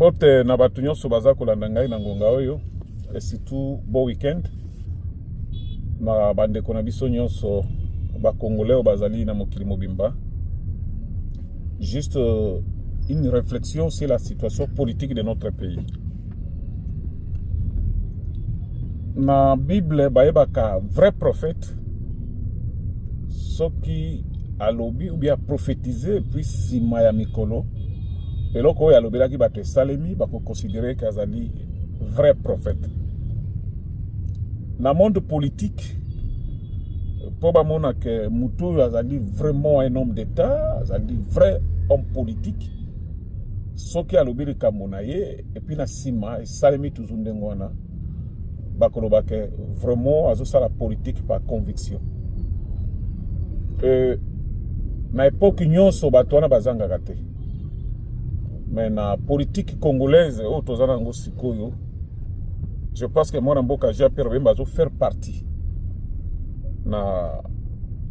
Mbote na batu nyonso baza kolanda ngai na ngonga oyo et surtout bon week-end na bandeko na biso nyonso ba congolais o bazali na mokili mobimba. Juste une réflexion sur la situation politique de notre pays. Na Bible bayebaka vrai prophète soki alobi ou bien prophétiser puis sima ya mikolo eloko oyo alobelaki bato esalemi bako considérer kazali vrai prophète. Na monde politique po bamona ke mutu oyo azali vraiment un homme d'état, azali vrai homme politique soki alobeli kambo na ye et puis na sima esalemi toujours ndenge wana bakoloba ke vraiment azosala politique par conviction. Na époque nyonso bato wana bazangaka te. Mais na politique congolaise oyo tozana yango sikoyo, je pense que mwana mboka Jean-Pierre Bemba azo faire partie na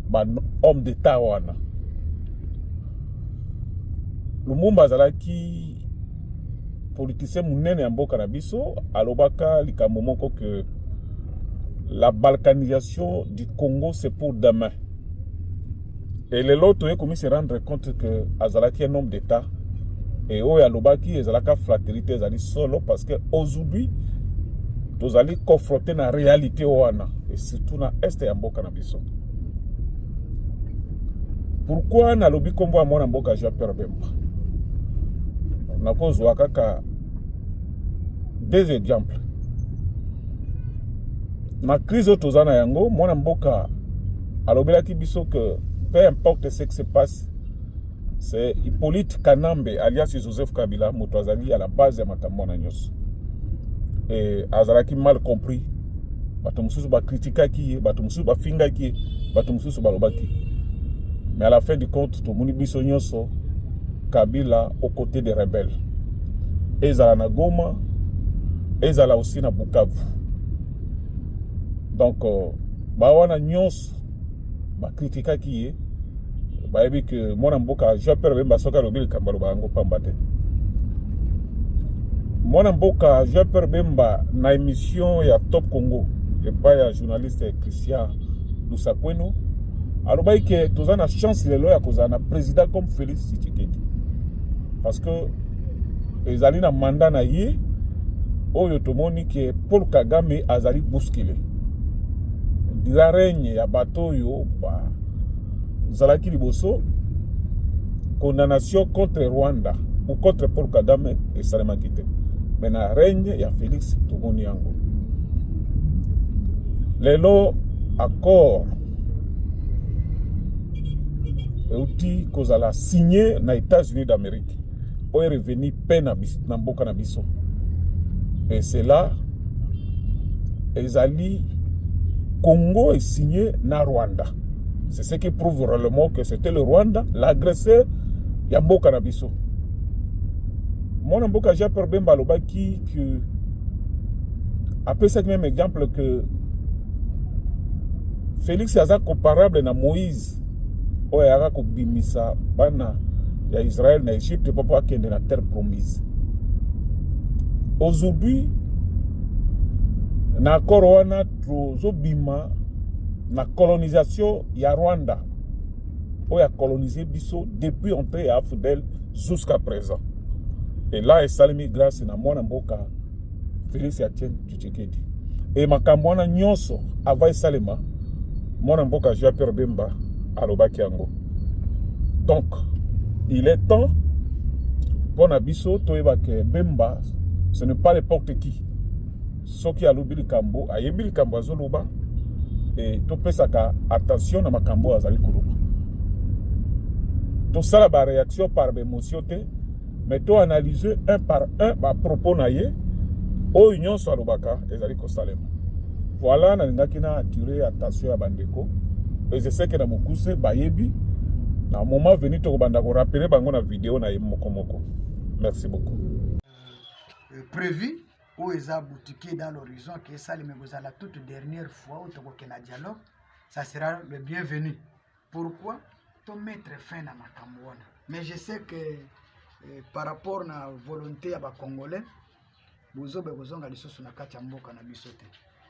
ba homme d'état wana. Lumumba azalaki politicien munene ya mboka na biso, alobaka likambo moko que la balkanisation du Congo c'est pour demain. Et les autres ont se rendre compte que azalaki un homme d'état et oyo alobaki ezalaka fraternité ezali solo parce que aujourd'hui tozali confronté na réalité wana et surtout na est ya mboka na biso. Pourquoi na lobi kombo ya mwana mboka Jean-Pierre Bemba? Na kozwa kaka deux exemples. Na crise tozana yango mwana mboka alobelaki biso que peu importe ce qui se passe, c'est Hippolyte Kanambe alias Joseph Kabila moto azali à la base ya makambo na nyonso. Et azalaki mal compris. Bato mususu ba kritikaki, bato mususu ba fingaki, bato mususu balobaki. Mais à la fin du compte, to moni biso nyonso Kabila aux côtés des rebelles. Ezala na Goma, ezala aussi na Bukavu. Donc ba wana nyonso ba kritikaki bayebi que mwana mboka Jean-Pierre Bemba soka lobili kambalo bango pamba te. Mwana mboka Jean-Pierre Bemba na émission ya Top Congo et pas ya journaliste Christian Lusakweno alobai que tozana chance lelo ya kozana président comme Félix Tshisekedi parce que ezali na mandat na ye oyo tomoni que Paul Kagame azali bousculé la règne ya bato yo ba zalaki liboso condamnation contre Rwanda ou contre Paul Kagame et Salema Kite. Mais na règne ya Félix tomoni yango. Lelo accord euti kozala signé na États-Unis d'Amérique pour revenir peine na mboka na biso. Et c'est là ezali Congo est signé na Rwanda. C'est ce qui prouve réellement que c'était le Rwanda, l'agresseur ya mboka na biso. Mon mboka Jean-Pierre Bemba lobaki que après ce même exemple que Félix aza comparable na Moïse oyo aka kobimisa bana ya Israël na Égypte papa akende na terre promise. Aujourd'hui na korona tozobima na colonisation ya Rwanda oyo a colonisé biso depuis entrée à Fidel jusqu'à présent. Et là esalemi grâce na mwana mboka Félix Tshisekedi. Et makambo wana nyonso ava esalema mwana mboka Jean-Pierre Bemba alobaki yango. Donc il est temps pour na biso toyeba ke Bemba ce n'est pas n'importe qui. Soki alobi likambo ayebi likambo azoloba et topesaka attention na makambo azali koloba. To sala ba réaction par émotion te mais to analyser un par un ba propos na ye o union so alobaka ezali ko salema. Voilà na ngaki na attirer attention ya bandeko et je sais que na mokuse bayebi na moment venu to banda ko rappeler bango na vidéo na ye moko. Merci beaucoup. Prévu où ils ont boutiqué dans l'horizon, que ça les la toute dernière fois où tu as un dialogue, ça sera le bienvenu. Pourquoi? Pour mettre fin à ma camouane. Mais je sais que par rapport à la volonté des Congolais, vous avez besoin de sur la carte mboka na biso te.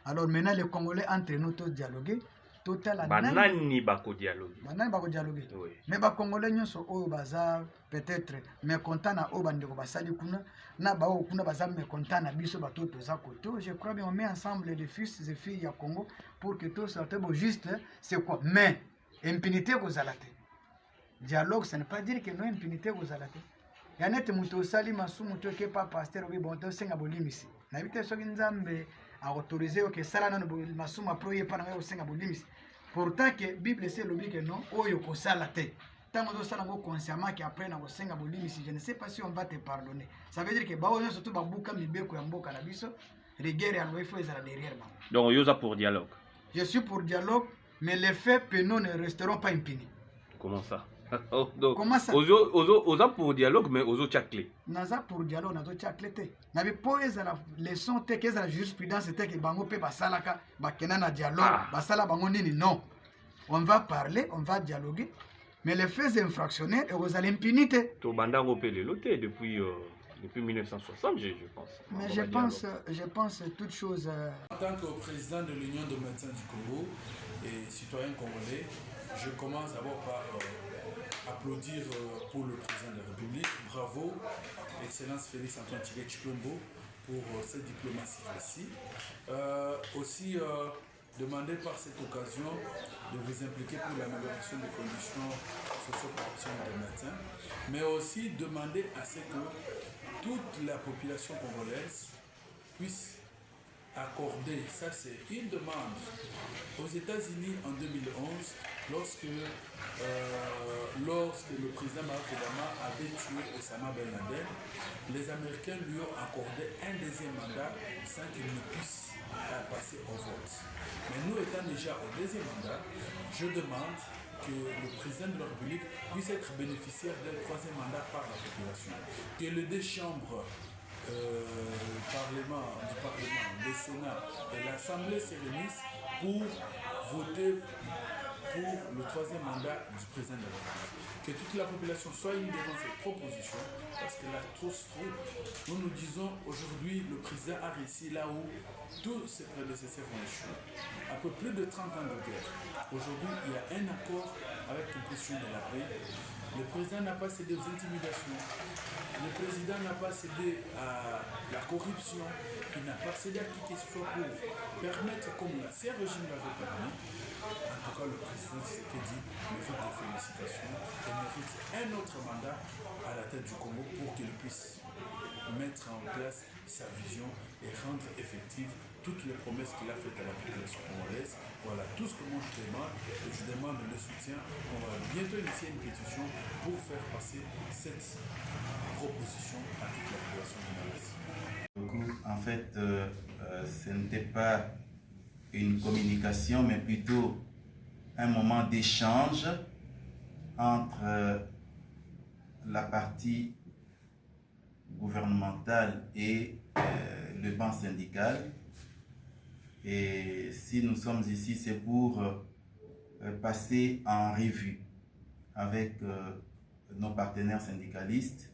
Alors maintenant les Congolais entre nous tous dialoguer, total banani bako dialoguer. Banani bako dialoguer. Oui. Mais les Congolais nyonso oyo baza peut-être mécontent na oyo bandeko basali kuna na ba oyo kuna baza mécontent na biso bato toza côté. Je crois bien on met ensemble les fils et filles ya Congo pour que tout soit bon juste c'est quoi mais impunité kozala te. Dialogue ça ne veut pas dire que non impunité kozala te. Ya nete mutu osali masumu to ke pa pasteur obi bon to senga bolimisi na bite soki nzambe a autorisé que sala na masumu aproye pa na senga bolimisi pourtant que bible c'est lobi que non oyo ko sala te tango to sala ngo consciemment que après na ko senga bolimisi je ne sais pas si on va te pardonner ça veut dire que ba oyo surtout ba buka mibeko ya mboka na biso rigueur ya loifo ezala derrière ba donc yoza pour dialogue. Je suis pour dialogue mais les faits pénaux ne resteront pas impunis. Comment ça? Donc, comment ça? Ozo pour dialogue, mais ozo tchakle. Naza pour dialogue, nazo tchakle te. Nabi po ezala leçon te, ezala jurisprudence te, que bango pe basalaka, bakena na dialogue, basala bango nini, non. On va parler, on va dialoguer, mais les faits infractionnels, vous allez impunité. To bandango pe le loté depuis 1960, je pense. Mais je pense toute chose. En tant que président de l'Union de médecins du Congo et citoyen congolais, je commence d'abord par applaudir pour le président de la République. Bravo, Excellence Félix Antoine Tshisekedi pour cette diplomatie ici. Aussi demander par cette occasion de vous impliquer pour l'amélioration des conditions socio-professionnelles des médecins, mais aussi demander à ce que toute la population congolaise puisse accorder, ça c'est une demande. Aux États-Unis en 2011, lorsque le président Barack Obama avait tué Osama Ben Laden, les Américains lui ont accordé un deuxième mandat sans qu'il ne puisse passer au vote. Mais nous étant déjà au deuxième mandat, je demande que le président de la République puisse être bénéficiaire d'un troisième mandat par la population. Que les deux chambres du Parlement, le Sénat et l'Assemblée se réunissent pour voter pour le troisième mandat du président de la République. Que toute la population soit unie devant cette proposition, parce que là, trop se trouve. Nous nous disons aujourd'hui, le président a réussi là où tous ses prédécesseurs ont échoué. Après plus de 30 ans de guerre, aujourd'hui, il y a un accord avec une position de la paix. Le président n'a pas cédé aux intimidations. Le président n'a pas cédé à la corruption. Il n'a pas cédé à qui que ce soit pour permettre, comme l'ancien régime l'avait permis. En tout cas, le président Tshisekedi mérite des félicitations et mérite un autre mandat à la tête du Congo pour qu'il puisse mettre en place sa vision et rendre effective toutes les promesses qu'il a faites à la population congolaise. Voilà tout ce que moi je demande, et je demande le soutien. On va bientôt initier une pétition pour faire passer cette proposition à toute la population congolaise. En fait, ce n'était pas une communication, mais plutôt un moment d'échange entre la partie gouvernementale et le banc syndical. Et si nous sommes ici, c'est pour passer en revue avec nos partenaires syndicalistes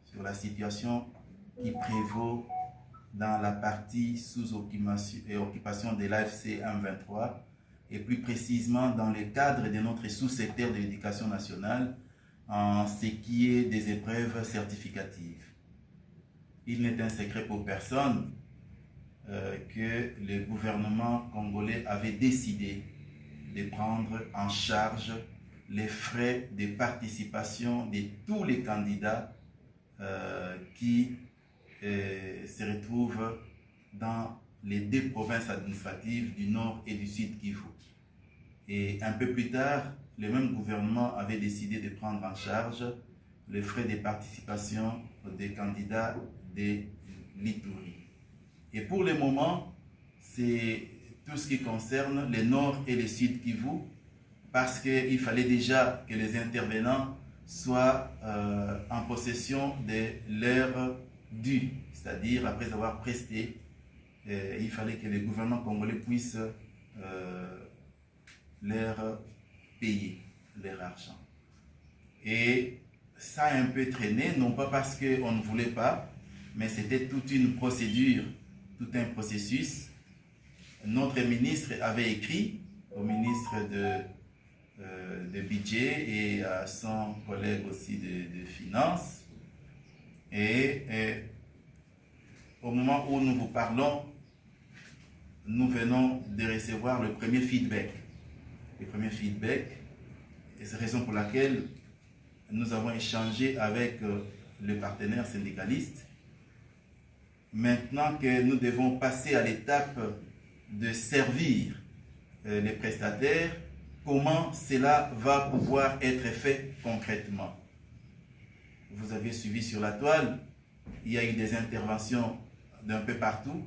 sur la situation qui prévaut dans la partie sous occupation de l'AFC M23 et plus précisément dans le cadre de notre sous-secteur de l'éducation nationale en ce qui est des épreuves certificatives. Il n'est un secret pour personne que le gouvernement congolais avait décidé de prendre en charge les frais de participation de tous les candidats qui se retrouvent dans les deux provinces administratives du Nord et du Sud Kivu. Et un peu plus tard, le même gouvernement avait décidé de prendre en charge les frais de participation des candidats de l'Ituri. Et pour le moment, c'est tout ce qui concerne le Nord et le Sud Kivu, parce qu'il fallait déjà que les intervenants soient en possession de leur dû, c'est-à-dire après avoir presté, il fallait que le gouvernement congolais puisse leur payer leur argent. Et ça a un peu traîné, non pas parce qu'on ne voulait pas, mais c'était toute une procédure, tout un processus. Notre ministre avait écrit au ministre de budget et à son collègue aussi de finances. Et au moment où nous vous parlons, nous venons de recevoir le premier feedback. Le premier feedback, et c'est la raison pour laquelle nous avons échangé avec le partenaire syndicaliste. Maintenant que nous devons passer à l'étape de servir les prestataires, comment cela va pouvoir être fait concrètement? Vous avez suivi sur la toile, il y a eu des interventions d'un peu partout.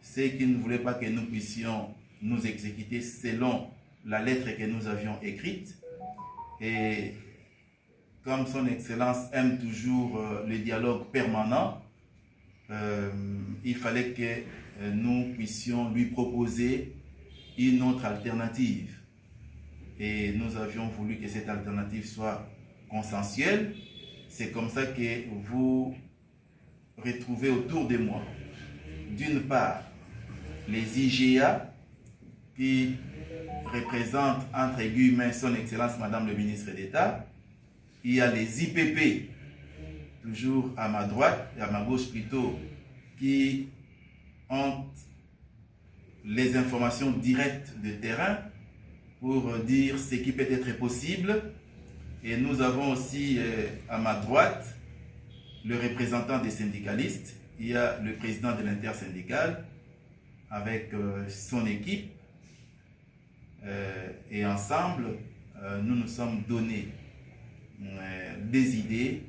Ceux qui ne voulaient pas que nous puissions nous exécuter selon la lettre que nous avions écrite. Et comme son Excellence aime toujours le dialogue permanent, il fallait que nous puissions lui proposer une autre alternative. Et nous avions voulu que cette alternative soit consensuelle. C'est comme ça que vous retrouvez autour de moi, d'une part, les IGA qui représentent entre guillemets son Excellence Madame le Ministre d'État. Il y a les IPP, toujours à ma droite et à ma gauche plutôt, qui ont les informations directes de terrain pour dire ce qui peut être possible. Et nous avons aussi à ma droite le représentant des syndicalistes. Il y a le président de l'intersyndicale avec son équipe. Et ensemble, nous nous sommes donné des idées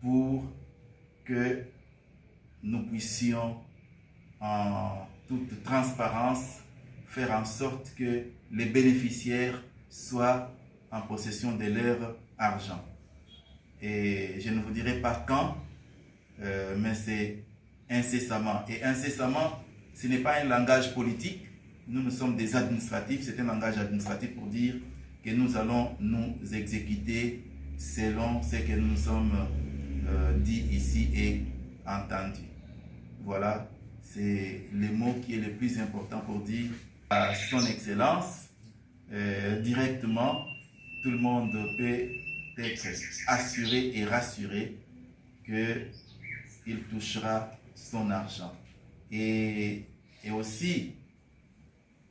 pour que nous puissions en toute transparence faire en sorte que les bénéficiaires soient en possession de leur argent. Et je ne vous dirai pas quand, mais c'est incessamment. Et incessamment, ce n'est pas un langage politique. Nous sommes des administratifs, c'est un langage administratif pour dire que nous allons nous exécuter selon ce que nous sommes dit ici et entendu. Voilà, c'est le mot qui est le plus important pour dire à son Excellence, directement, tout le monde peut être assuré et rassuré qu'il touchera son argent. Et aussi,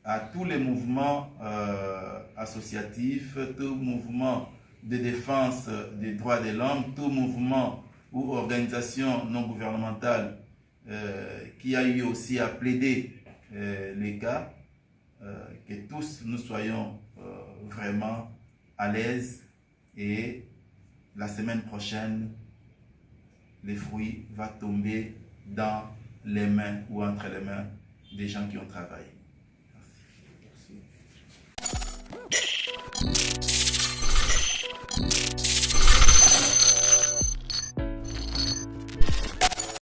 à tous les mouvements associatifs, tout mouvement de défense des droits de l'homme, tout mouvement ou organisation non gouvernementale qui a eu aussi à plaider les cas, que tous nous soyons vraiment à l'aise, et la semaine prochaine, les fruits vont tomber dans les mains ou entre les mains des gens qui ont travaillé.